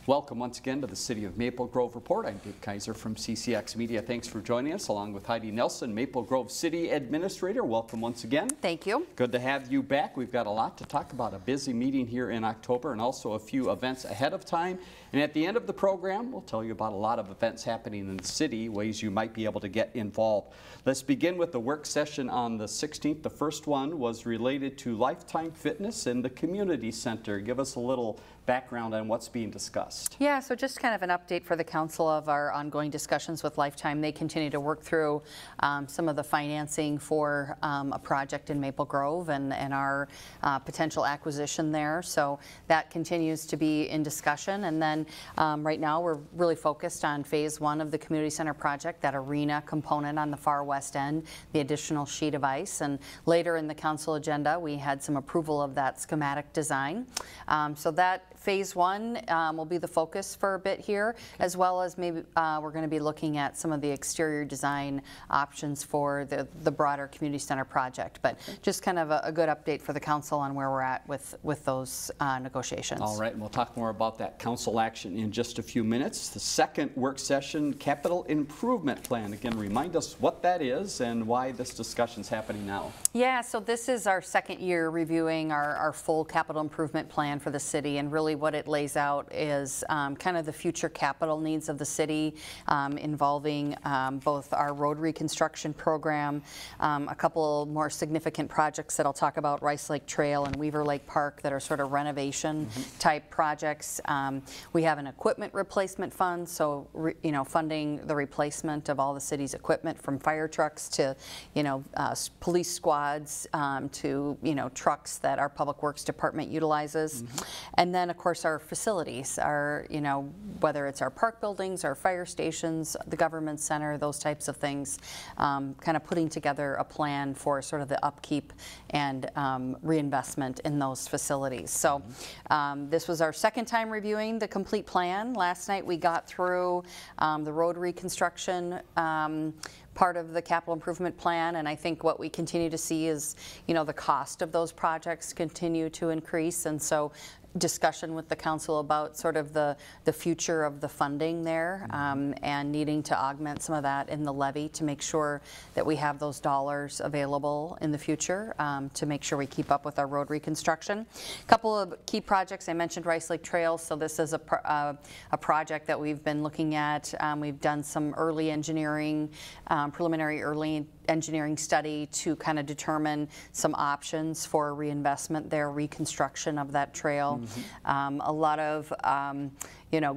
Welcome once again to the City of Maple Grove Report. I'm Dave Kiser from CCX Media. Thanks for joining us, along with Heidi Nelson, Maple Grove City Administrator. Welcome once again. Thank you. Good to have you back. We've got a lot to talk about, a busy meeting here in October and also a few events ahead of time. And at the end of the program, we'll tell you about a lot of events happening in the city, ways you might be able to get involved. Let's begin with the work session on the 16th. The first one was related to Lifetime Fitness in the Community Center. Give us a little background on what's being discussed. Yeah, so just kind of an update for the council of our ongoing discussions with Lifetime. They continue to work through some of the financing for a project in Maple Grove and our potential acquisition there. So that continues to be in discussion. And then right now we're really focused on phase 1 of the community center project, that arena component on the far west end, the additional sheet of ice. And later in the council agenda, we had some approval of that schematic design. So that phase 1 will be the focus for a bit here, as well as maybe we're going to be looking at some of the exterior design options for the broader community center project. But just kind of a good update for the council on where we're at with those negotiations. All right, and we'll talk more about that council action in just a few minutes. The second work session, Capital Improvement Plan. Again, remind us what that is and why this discussion's happening now. Yeah, so this is our second year reviewing our full capital improvement plan for the city, and really what it lays out is kind of the future capital needs of the city, involving both our road reconstruction program, a couple more significant projects that I'll talk about, Rice Lake Trail and Weaver Lake Park, that are sort of renovation type projects. We have an equipment replacement fund, so funding the replacement of all the city's equipment, from fire trucks to police squads to trucks that our Public Works Department utilizes. And then of course our facilities, our whether it's our park buildings, our fire stations, the government center, those types of things, kind of putting together a plan for sort of the upkeep and reinvestment in those facilities. So this was our second time reviewing the complete plan. Last night we got through the road reconstruction part of the capital improvement plan, and I think what we continue to see is the cost of those projects continue to increase, and so discussion with the council about sort of the future of the funding there, and needing to augment some of that in the levy to make sure that we have those dollars available in the future to make sure we keep up with our road reconstruction. A couple of key projects, I mentioned Rice Lake Trail, so this is a project that we've been looking at. We've done some early engineering, preliminary early engineering study to kind of determine some options for reinvestment there, reconstruction of that trail. A lot of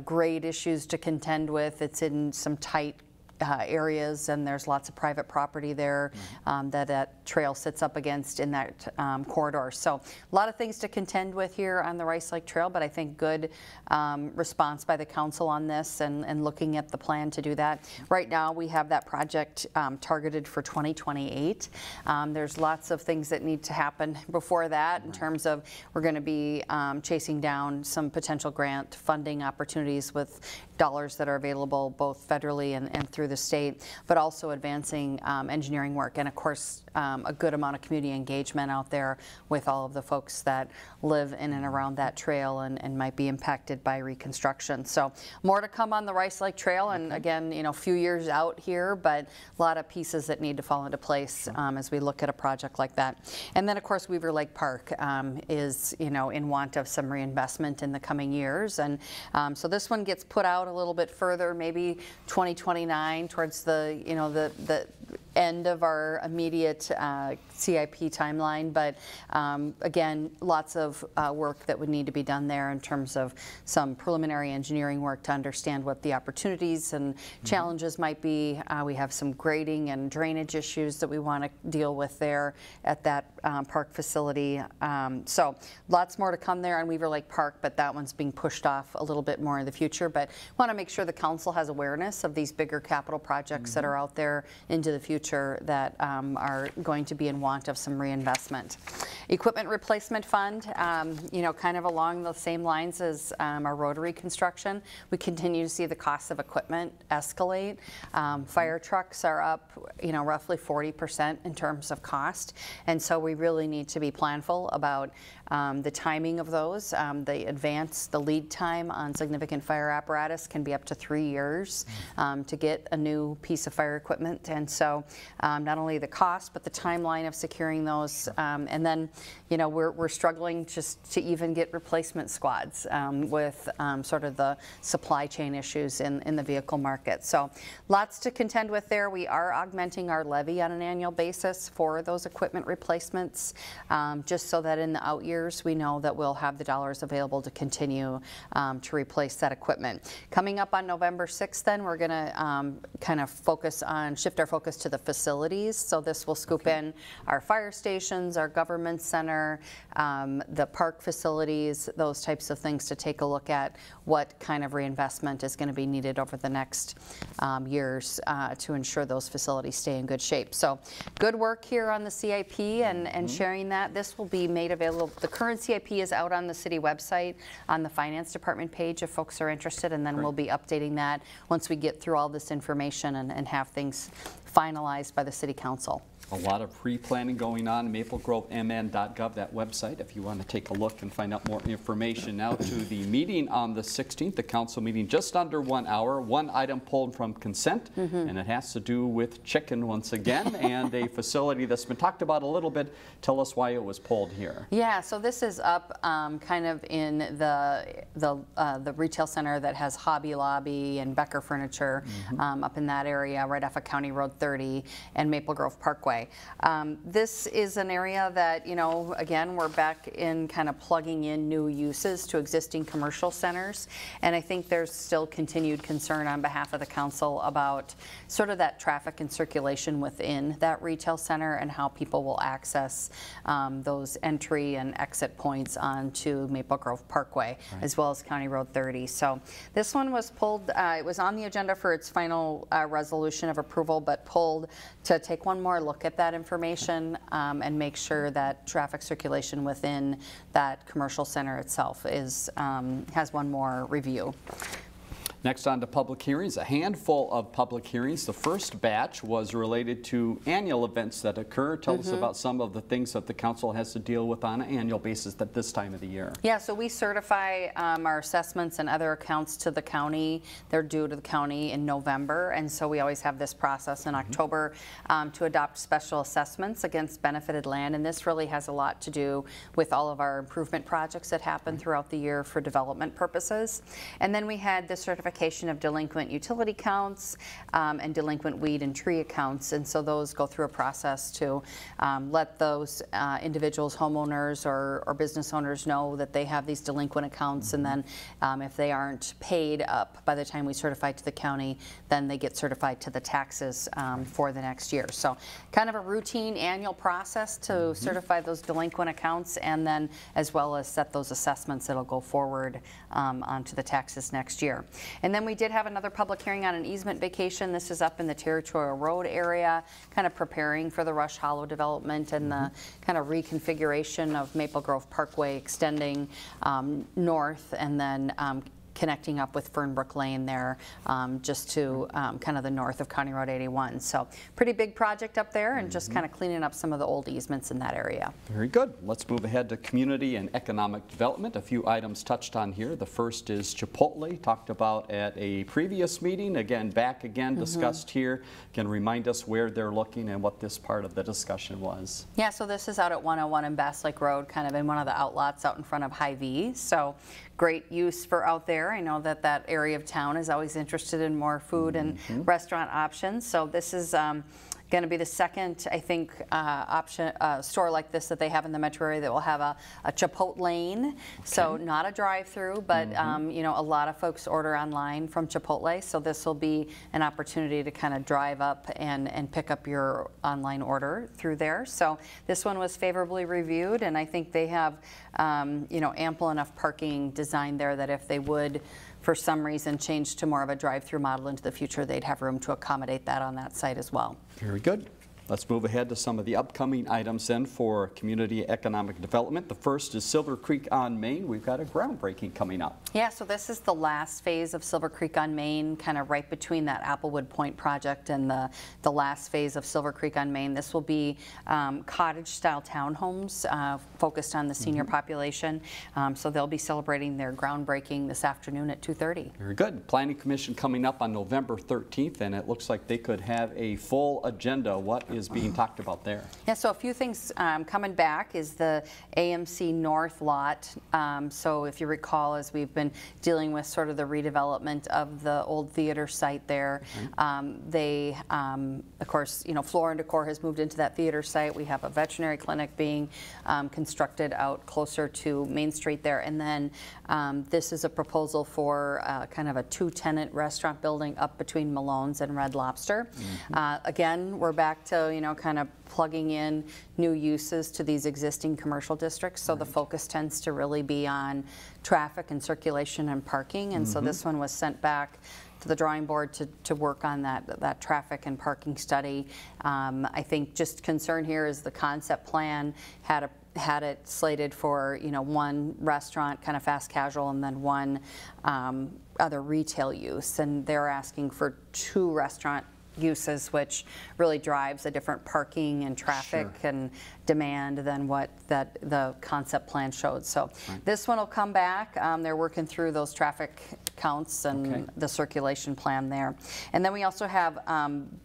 grade issues to contend with. It's in some tight areas, and there's lots of private property there that trail sits up against in that corridor. So a lot of things to contend with here on the Rice Lake Trail, but I think good response by the council on this and looking at the plan to do that. Right now we have that project targeted for 2028. There's lots of things that need to happen before that in terms of we're going to be chasing down some potential grant funding opportunities with dollars that are available both federally and through the state, but also advancing engineering work, and of course a good amount of community engagement out there with all of the folks that live in and around that trail and might be impacted by reconstruction. So more to come on the Rice Lake Trail, and again, a few years out here, but a lot of pieces that need to fall into place as we look at a project like that. And then of course Weaver Lake Park is in want of some reinvestment in the coming years, and so this one gets put out a little bit further, maybe 2029, towards the the end of our immediate CIP timeline, but again, lots of work that would need to be done there in terms of some preliminary engineering work to understand what the opportunities and challenges might be. We have some grading and drainage issues that we want to deal with there at that park facility. So lots more to come there on Weaver Lake Park, but that one's being pushed off a little bit more in the future. But want to make sure the council has awareness of these bigger capital projects that are out there into the future. future that are going to be in want of some reinvestment. Equipment replacement fund, you know, kind of along the same lines as our rotary construction. We continue to see the cost of equipment escalate. Fire trucks are up, you know, roughly 40% in terms of cost, and so we really need to be planful about the timing of those. The lead time on significant fire apparatus can be up to 3 years to get a new piece of fire equipment, and so not only the cost but the timeline of securing those, and then, you know, we're struggling just to even get replacement squads with sort of the supply chain issues in the vehicle market. So lots to contend with there. We are augmenting our levy on an annual basis for those equipment replacements, just so that in the out years we know that we'll have the dollars available to continue to replace that equipment. Coming up on November 6th, then we're going to kind of shift our focus to the facilities. So this will scoop in our fire stations, our government center, the park facilities, those types of things, to take a look at what kind of reinvestment is going to be needed over the next years to ensure those facilities stay in good shape. So good work here on the CIP and sharing that. This will be made available. The current CIP is out on the city website on the finance department page if folks are interested, and then we'll be updating that once we get through all this information and have things finalized by the city council. A lot of pre-planning going on, maplegrovemn.gov, that website, if you want to take a look and find out more information. Now to the meeting on the 16th, the council meeting, just under 1 hour. One item pulled from consent, and it has to do with chicken once again, and a facility that's been talked about a little bit. Tell us why it was pulled here. Yeah, so this is up kind of in the retail center that has Hobby Lobby and Becker Furniture up in that area, right off of County Road 30 and Maple Grove Parkway. This is an area that, you know, again, we're back in kind of plugging in new uses to existing commercial centers, and I think there's still continued concern on behalf of the council about sort of that traffic and circulation within that retail center and how people will access those entry and exit points onto Maple Grove Parkway, as well as County Road 30. So this one was pulled. It was on the agenda for its final resolution of approval, but pulled to take one more look at that information and make sure that traffic circulation within that commercial center itself is has one more review. Next on to public hearings, a handful of public hearings. The first batch was related to annual events that occur. Tell us about some of the things that the council has to deal with on an annual basis at this time of the year. Yeah, so we certify our assessments and other accounts to the county. They're due to the county in November, and so we always have this process in October to adopt special assessments against benefited land, and this really has a lot to do with all of our improvement projects that happen throughout the year for development purposes. And then we had the certification of delinquent utility counts and delinquent weed and tree accounts, and so those go through a process to let those individuals, homeowners or business owners know that they have these delinquent accounts, and then if they aren't paid up by the time we certify to the county, then they get certified to the taxes for the next year. So kind of a routine annual process to certify those delinquent accounts, and then as well as set those assessments that'll go forward onto the taxes next year. And then we did have another public hearing on an easement vacation. This is up in the Territorial Road area, kind of preparing for the Rush Hollow development and the kind of reconfiguration of Maple Grove Parkway extending north and then connecting up with Fernbrook Lane there, just to kind of the north of County Road 81. So pretty big project up there, and just kind of cleaning up some of the old easements in that area. Very good. Let's move ahead to community and economic development. A few items touched on here. The first is Chipotle, talked about at a previous meeting. Again, back again, discussed here. Can remind us where they're looking and what this part of the discussion was. Yeah, so this is out at 101 and Bass Lake Road, kind of in one of the outlots out in front of Hy-Vee. So great use for out there. I know that that area of town is always interested in more food and restaurant options. So this is going to be the second, I think, store like this that they have in the metro area that will have a Chipotle lane. So not a drive-through, but you know, a lot of folks order online from Chipotle. So this will be an opportunity to kind of drive up and pick up your online order through there. So this one was favorably reviewed, and I think they have you know, ample enough parking designed there that if they would for some reason changed to more of a drive-through model into the future, they'd have room to accommodate that on that site as well. Very good. Let's move ahead to some of the upcoming items then for community economic development. The first is Silver Creek on Maine. We've got a groundbreaking coming up. Yeah, so this is the last phase of Silver Creek on Maine, kind of right between that Applewood Point project and the last phase of Silver Creek on Maine. This will be cottage-style townhomes focused on the senior population. So they'll be celebrating their groundbreaking this afternoon at 2:30. Very good. Planning Commission coming up on November 13th, and it looks like they could have a full agenda. What is being talked about there? Yeah, so a few things coming back is the AMC North lot. So if you recall, as we've been dealing with sort of the redevelopment of the old theater site there, they, of course, you know, Floor and Decor has moved into that theater site. We have a veterinary clinic being constructed out closer to Main Street there. And then this is a proposal for kind of a 2-tenant restaurant building up between Malone's and Red Lobster. Again, we're back to, you know, kind of plugging in new uses to these existing commercial districts. So the focus tends to really be on traffic and circulation and parking. And so this one was sent back to the drawing board to work on that traffic and parking study. I think just concern here is the concept plan had it slated for, you know, one restaurant, kind of fast casual, and then one other retail use. And they're asking for 2 restaurant uses, which really drives a different parking and traffic and demand than what the concept plan showed. So this one will come back. They're working through those traffic counts and the circulation plan there. And then we also have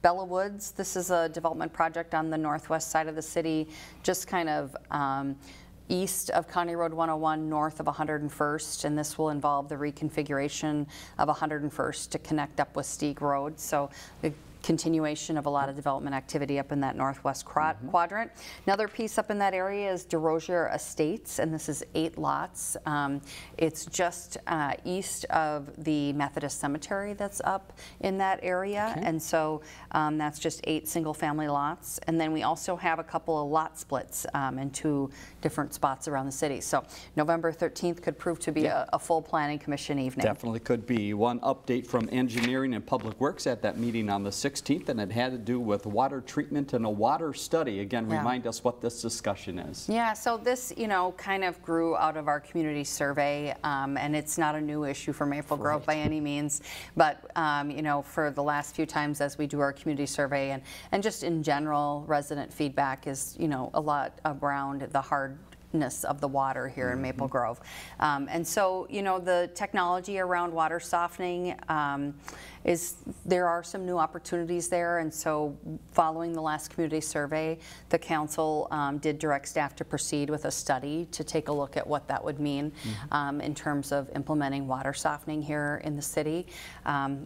Bella Woods. This is a development project on the northwest side of the city, just kind of east of County Road 101, north of 101st, and this will involve the reconfiguration of 101st to connect up with Steeg Road. So the continuation of a lot of development activity up in that northwest quadrant. Another piece up in that area is DeRosier Estates, and this is 8 lots. It's just east of the Methodist Cemetery that's up in that area, and so that's just 8 single-family lots. And then we also have a couple of lot splits in 2 different spots around the city. So November 13th could prove to be a full Planning Commission evening. Definitely could be. One update from Engineering and Public Works at that meeting on the 16th, and it had to do with water treatment and a water study. Again, remind us what this discussion is. Yeah, so this, you know, kind of grew out of our community survey, and it's not a new issue for Maple Grove by any means, but you know, for the last few times as we do our community survey and just in general, resident feedback is, you know, a lot around the hardness of the water here in Maple Grove. And so, you know, the technology around water softening there are some new opportunities there, and so following the last community survey, the council did direct staff to proceed with a study to take a look at what that would mean in terms of implementing water softening here in the city.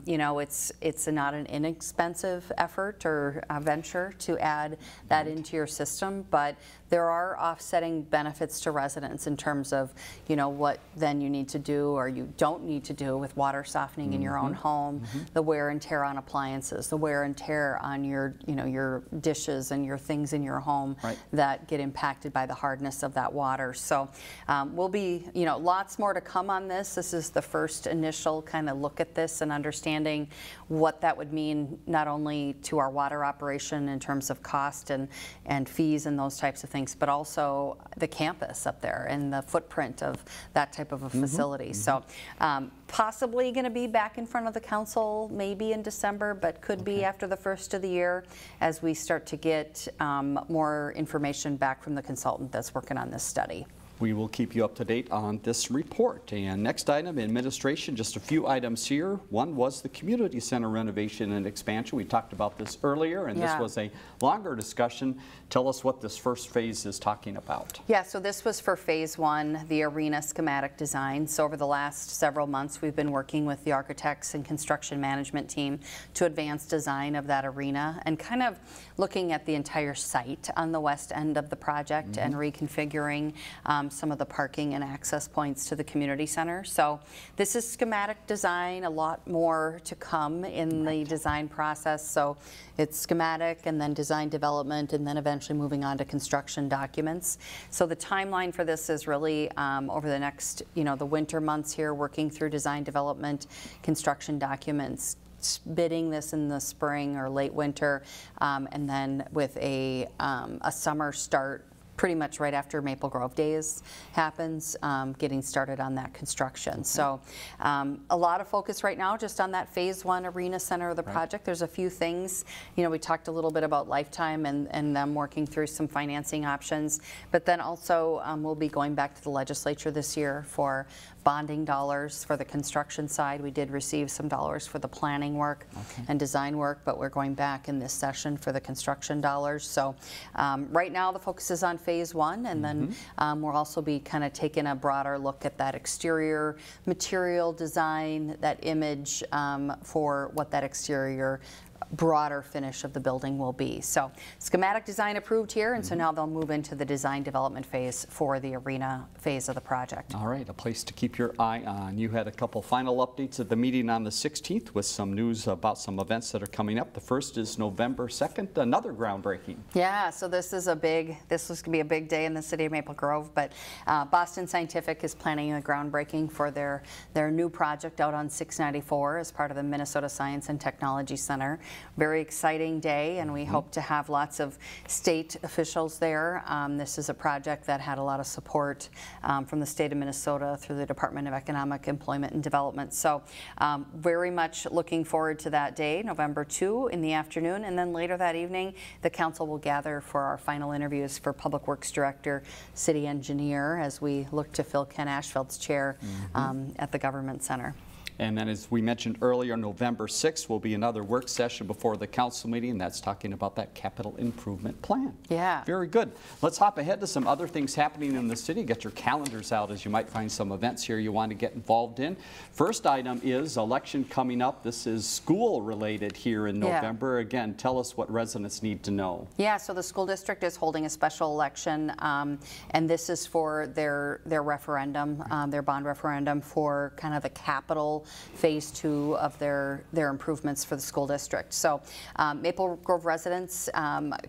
You know, it's not an inexpensive effort or venture to add that into your system, but there are offsetting benefits to residents in terms of, you know, what then you need to do or you don't need to do with water softening in your own home, the wear and tear on appliances, the wear and tear on your, you know, your dishes and your things in your home that get impacted by the hardness of that water. So we'll be, you know, lots more to come on this. This is the first initial kind of look at this and understanding what that would mean not only to our water operation in terms of cost and fees and those types of things, but also the campus up there and the footprint of that type of a facility. So possibly going to be back in front of the council maybe in December, but could be after the first of the year as we start to get more information back from the consultant that's working on this study. We will keep you up to date on this report. And next item, administration, just a few items here. One was the community center renovation and expansion. We talked about this earlier, and this was a longer discussion. Tell us what this first phase is talking about. Yeah, so this was for phase 1, the arena schematic design. So over the last several months, we've been working with the architects and construction management team to advance design of that arena and kind of looking at the entire site on the west end of the project and reconfiguring some of the parking and access points to the community center. So this is schematic design, a lot more to come in the design process. So it's schematic and then design development and then eventually moving on to construction documents. So the timeline for this is really over the next, the winter months here, working through design development, construction documents, bidding this in the spring or late winter, and then with a summer start pretty much right after Maple Grove Days happens, getting started on that construction. Okay. So a lot of focus right now just on that phase 1 arena center of the project. There's a few things, we talked a little bit about Lifetime and them working through some financing options, but then also we'll be going back to the legislature this year for bonding dollars for the construction side. We did receive some dollars for the planning work and design work, but we're going back in this session for the construction dollars. So right now the focus is on phase 1, and then we'll also be kind of taking a broader look at that exterior material design, that image for what that exterior broader finish of the building will be. So schematic design approved here, and so now they'll move into the design development phase for the arena phase of the project. All right, a place to keep your eye on. You had a couple final updates at the meeting on the 16th with some news about some events that are coming up. The first is November 2nd, another groundbreaking. Yeah, so this was going to be a big day in the city of Maple Grove, but Boston Scientific is planning a groundbreaking for their new project out on 694 as part of the Minnesota Science and Technology Center. Very exciting day, and we hope to have lots of state officials there. This is a project that had a lot of support from the state of Minnesota through the Department of Economic Employment and Development. So very much looking forward to that day, November 2 in the afternoon, and then later that evening the council will gather for our final interviews for Public Works Director, City Engineer, as we look to fill Ken Ashfeld's chair at the Government Center. And then, as we mentioned earlier, November 6th will be another work session before the council meeting, and that's talking about that capital improvement plan. Yeah. Very good. Let's hop ahead to some other things happening in the city. Get your calendars out, as you might find some events here you want to get involved in. First item is election coming up. This is school related here in November. Again, tell us what residents need to know. Yeah, so the school district is holding a special election, and this is for their referendum, their bond referendum for kind of the capital phase 2 of their improvements for the school district. So Maple Grove residents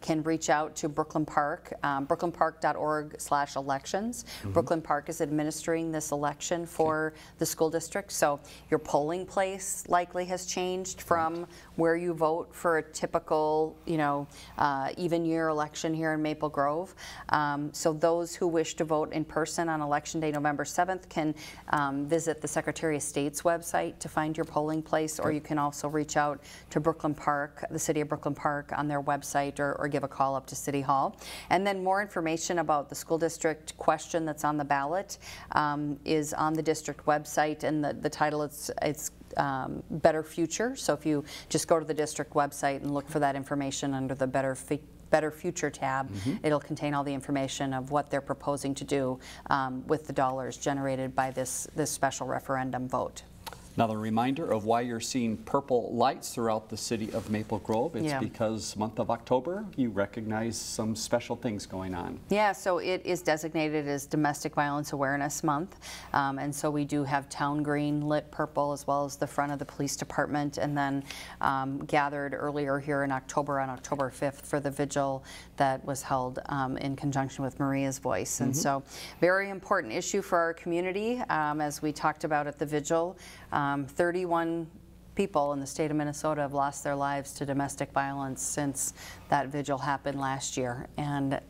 can reach out to Brooklyn Park, brooklynpark.org/elections. Brooklyn Park is administering this election for the school district. So your polling place likely has changed from where you vote for a typical, even year election here in Maple Grove. So those who wish to vote in person on Election Day, November 7th, can visit the Secretary of State's website to find your polling place, or you can also reach out to Brooklyn Park, the City of Brooklyn Park, on their website, or give a call up to City Hall. And then more information about the school district question that's on the ballot is on the district website, and the title it's Better Future. So if you just go to the district website and look for that information under the Better Future tab, it'll contain all the information of what they're proposing to do with the dollars generated by this special referendum vote. Another reminder of why you're seeing purple lights throughout the city of Maple Grove. It's because month of October, you recognize some special things going on. Yeah, so it is designated as Domestic Violence Awareness Month. And so we do have town green lit purple, as well as the front of the police department, and then gathered earlier here in October, on October 5th, for the vigil that was held in conjunction with Maria's Voice. And so very important issue for our community, as we talked about at the vigil. 31 people in the state of Minnesota have lost their lives to domestic violence since that vigil happened last year. And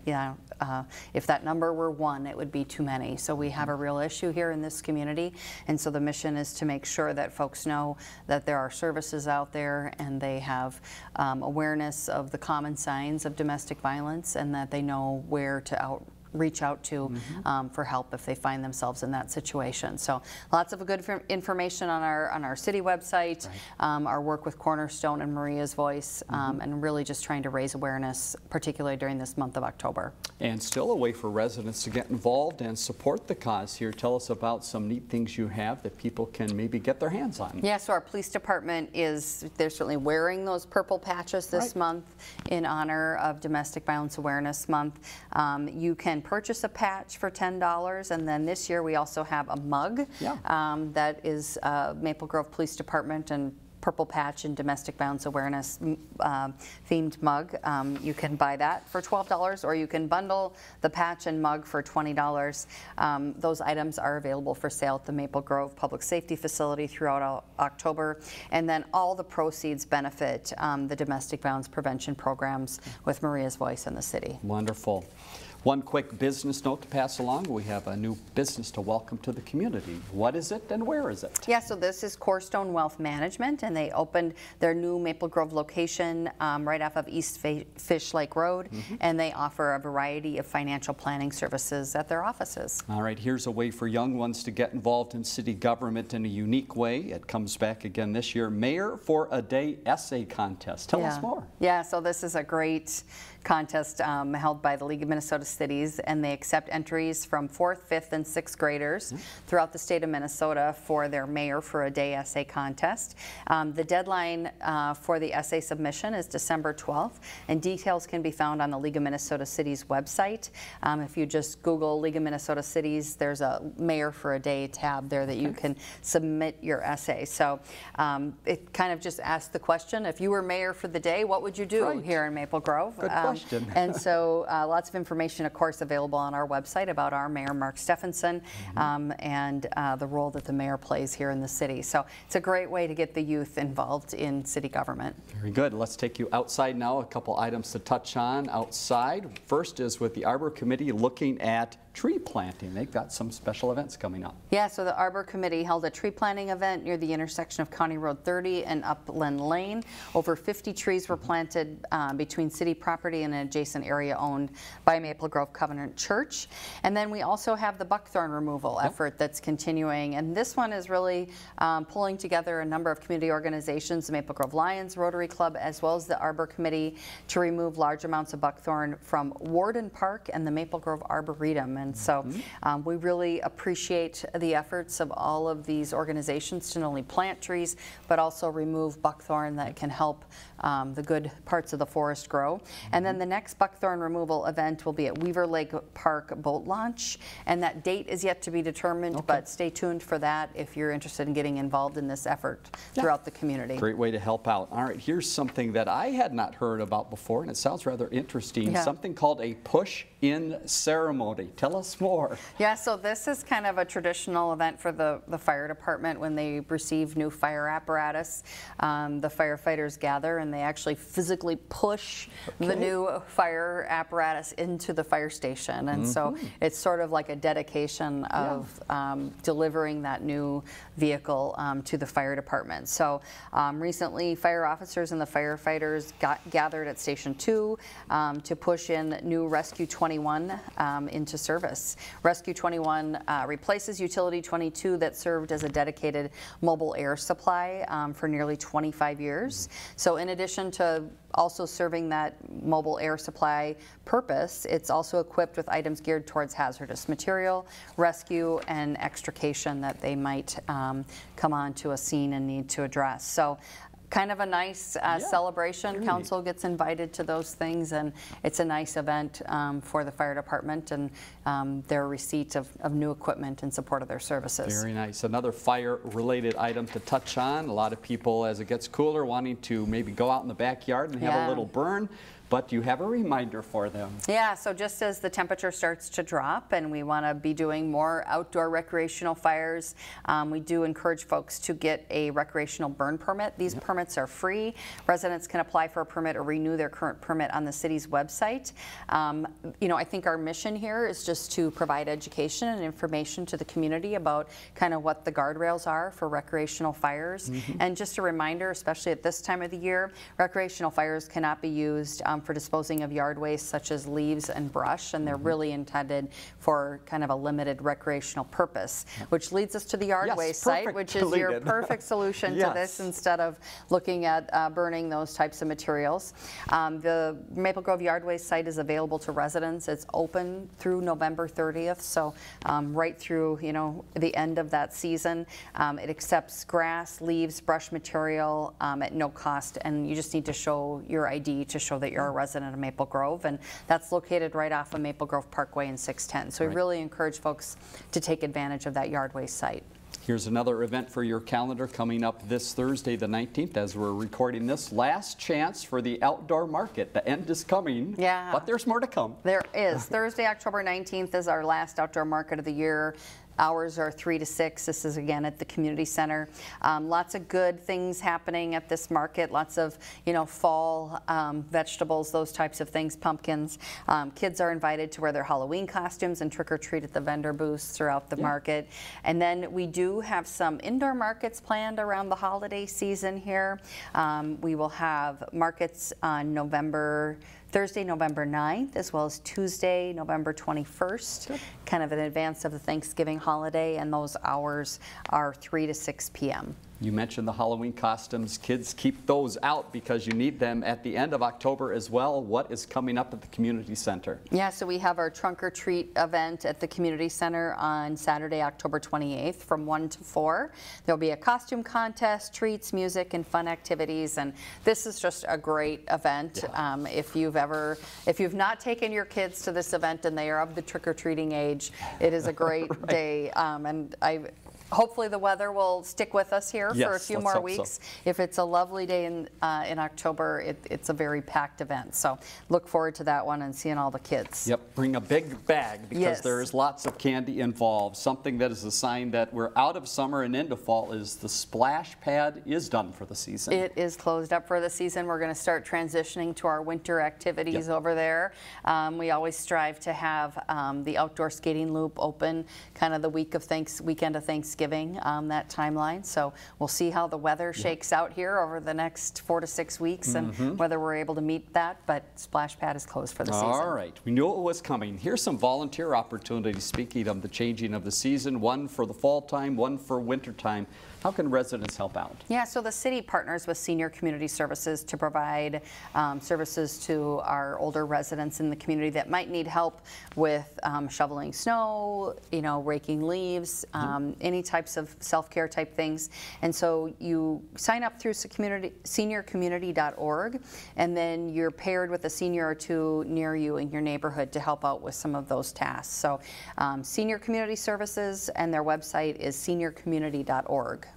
if that number were 1, it would be too many. So we have a real issue here in this community. And so the mission is to make sure that folks know that there are services out there, and they have awareness of the common signs of domestic violence, and that they know where to reach out to for help if they find themselves in that situation. So lots of good information on our city website, our work with Cornerstone and Maria's Voice, and really just trying to raise awareness, particularly during this month of October. And still a way for residents to get involved and support the cause here. Tell us about some neat things you have that people can maybe get their hands on. Yeah, so our police department they're certainly wearing those purple patches this month in honor of Domestic Violence Awareness Month. You can purchase a patch for $10. And then this year we also have a mug that is Maple Grove Police Department and Purple Patch and Domestic Violence Awareness themed mug. You can buy that for $12, or you can bundle the patch and mug for $20. Those items are available for sale at the Maple Grove Public Safety Facility throughout October, and then all the proceeds benefit the domestic violence prevention programs with Maria's Voice in the city. Wonderful. One quick business note to pass along. We have a new business to welcome to the community. What is it and where is it? Yeah, so this is Corestone Wealth Management, and they opened their new Maple Grove location right off of East Fish Lake Road, and they offer a variety of financial planning services at their offices. All right, here's a way for young ones to get involved in city government in a unique way. It comes back again this year. Mayor for a Day essay contest. Tell us more. Yeah, so this is a great contest held by the League of Minnesota Cities, and they accept entries from 4th, 5th, and 6th graders throughout the state of Minnesota for their Mayor for a Day essay contest. The deadline for the essay submission is December 12th, and details can be found on the League of Minnesota Cities website. If you just Google League of Minnesota Cities, there's a Mayor for a Day tab there that you can submit your essay. So it kind of just asks the question, if you were mayor for the day, what would you do here in Maple Grove? Good question. And so lots of information, of course, available on our website about our mayor, Mark Stephenson, and the role that the mayor plays here in the city. So it's a great way to get the youth involved in city government. Very good. Let's take you outside now. A couple items to touch on outside. First is with the Arbor Committee looking at tree planting. They've got some special events coming up. Yeah, so the Arbor Committee held a tree planting event near the intersection of County Road 30 and Upland Lane. Over 50 trees were planted between city property and an adjacent area owned by Maple Grove Covenant Church. And then we also have the buckthorn removal effort that's continuing. And this one is really pulling together a number of community organizations, the Maple Grove Lions, Rotary Club, as well as the Arbor Committee, to remove large amounts of buckthorn from Warden Park and the Maple Grove Arboretum. And so we really appreciate the efforts of all of these organizations to not only plant trees, but also remove buckthorn that can help the good parts of the forest grow. And then the next buckthorn removal event will be at Weaver Lake Park Boat Launch, and that date is yet to be determined, but stay tuned for that if you're interested in getting involved in this effort throughout the community. Great way to help out. All right, here's something that I had not heard about before, and it sounds rather interesting. Something called a Pushin Ceremony. Tell us more. Yeah, so this is kind of a traditional event for the fire department. When they receive new fire apparatus, the firefighters gather and they actually physically push the new fire apparatus into the fire station. And so it's sort of like a dedication of delivering that new vehicle to the fire department. So recently, fire officers and the firefighters gathered at Station 2 to push in new Rescue 21 into service. Rescue 21 replaces Utility 22 that served as a dedicated mobile air supply for nearly 25 years. So in addition to also serving that mobile air supply purpose, it's also equipped with items geared towards hazardous material, rescue, and extrication that they might come onto a scene and need to address. So kind of a nice celebration. Council gets invited to those things, and it's a nice event for the fire department and their receipt of new equipment in support of their services. Very nice. Another fire-related item to touch on. A lot of people, as it gets cooler, wanting to maybe go out in the backyard and have a little burn. But you have a reminder for them. Yeah, so just as the temperature starts to drop and we want to be doing more outdoor recreational fires, we do encourage folks to get a recreational burn permit. These permits are free. Residents can apply for a permit or renew their current permit on the city's website. You know, I think our mission here is just to provide education and information to the community about kind of what the guardrails are for recreational fires. And just a reminder, especially at this time of the year, recreational fires cannot be used for disposing of yard waste such as leaves and brush, and they're really intended for kind of a limited recreational purpose, which leads us to the yard waste site, which is your perfect solution to this instead of looking at burning those types of materials. The Maple Grove yard waste site is available to residents. It's open through November 30th, so right through, you know, the end of that season. It accepts grass, leaves, brush material at no cost, and you just need to show your ID to show that you're you're a resident of Maple Grove, and that's located right off of Maple Grove Parkway and 610. So we really encourage folks to take advantage of that yard waste site. Here's another event for your calendar coming up this Thursday, the 19th, as we're recording this. Last chance for the outdoor market. The end is coming, but there's more to come. There is. Thursday, October 19th is our last outdoor market of the year. Hours are 3 to 6. This is again at the community center. Lots of good things happening at this market. Lots of, fall vegetables, those types of things, pumpkins. Kids are invited to wear their Halloween costumes and trick or treat at the vendor booths throughout the market. And then we do have some indoor markets planned around the holiday season here. We will have markets on Thursday, November 9th, as well as Tuesday, November 21st, kind of in advance of the Thanksgiving holiday, and those hours are 3 to 6 p.m. You mentioned the Halloween costumes. Kids, keep those out because you need them at the end of October as well. What is coming up at the community center? Yeah, so we have our trunk or treat event at the community center on Saturday, October 28th from 1 to 4. There'll be a costume contest, treats, music, and fun activities, and this is just a great event. If you've not taken your kids to this event and they are of the trick-or-treating age, it is a great day, and hopefully the weather will stick with us here for a few more weeks. If it's a lovely day in October, it's a very packed event. So look forward to that one and seeing all the kids. Yep, bring a big bag because there is lots of candy involved. Something that is a sign that we're out of summer and into fall is the splash pad is done for the season. It is closed up for the season. We're going to start transitioning to our winter activities over there. We always strive to have the outdoor skating loop open kind of the weekend of Thanksgiving. That timeline. So we'll see how the weather shakes out here over the next 4 to 6 weeks and whether we're able to meet that, but Splash Pad is closed for the season. All right, we knew it was coming. Here's some volunteer opportunities, speaking of the changing of the season, one for the fall time, one for winter time. How can residents help out? Yeah, so the city partners with Senior Community Services to provide services to our older residents in the community that might need help with shoveling snow, raking leaves, any types of self-care type things. And so you sign up through seniorcommunity.org, and then you're paired with a senior or two near you in your neighborhood to help out with some of those tasks. So Senior Community Services, and their website is seniorcommunity.org.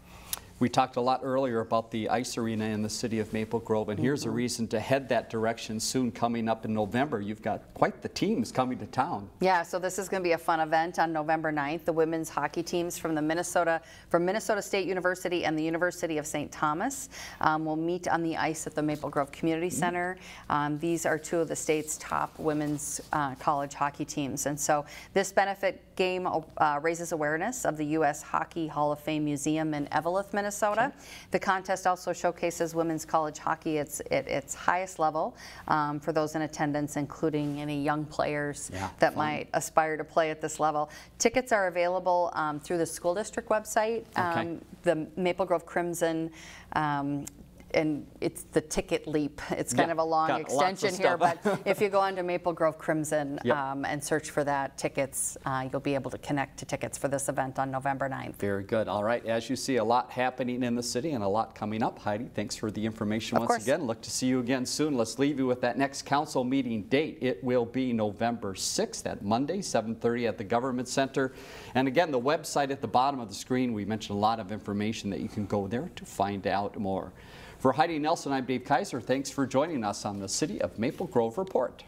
We talked a lot earlier about the ice arena in the city of Maple Grove, and here's a reason to head that direction soon. Coming up in November, you've got quite the teams coming to town. Yeah, so this is going to be a fun event on November 9th. The women's hockey teams from Minnesota State University and the University of St. Thomas will meet on the ice at the Maple Grove Community Center. These are two of the state's top women's college hockey teams, and so this benefit game raises awareness of the U.S. Hockey Hall of Fame Museum in Eveleth, Minnesota. The contest also showcases women's college hockey at its highest level for those in attendance, including any young players that might aspire to play at this level. Tickets are available through the school district website, the Maple Grove Crimson, and it's the Ticket Leap. It's kind of a long extension here, but if you go onto Maple Grove Crimson and search for that, tickets, you'll be able to connect to tickets for this event on November 9th. Very good. All right, as you see, a lot happening in the city and a lot coming up. Heidi, thanks for the information once again. Look to see you again soon. Let's leave you with that next council meeting date. It will be November 6th, that Monday, 7:30 at the Government Center. And again, the website at the bottom of the screen, we mentioned a lot of information that you can go there to find out more. For Heidi Nelson, I'm Dave Kiser. Thanks for joining us on the City of Maple Grove Report.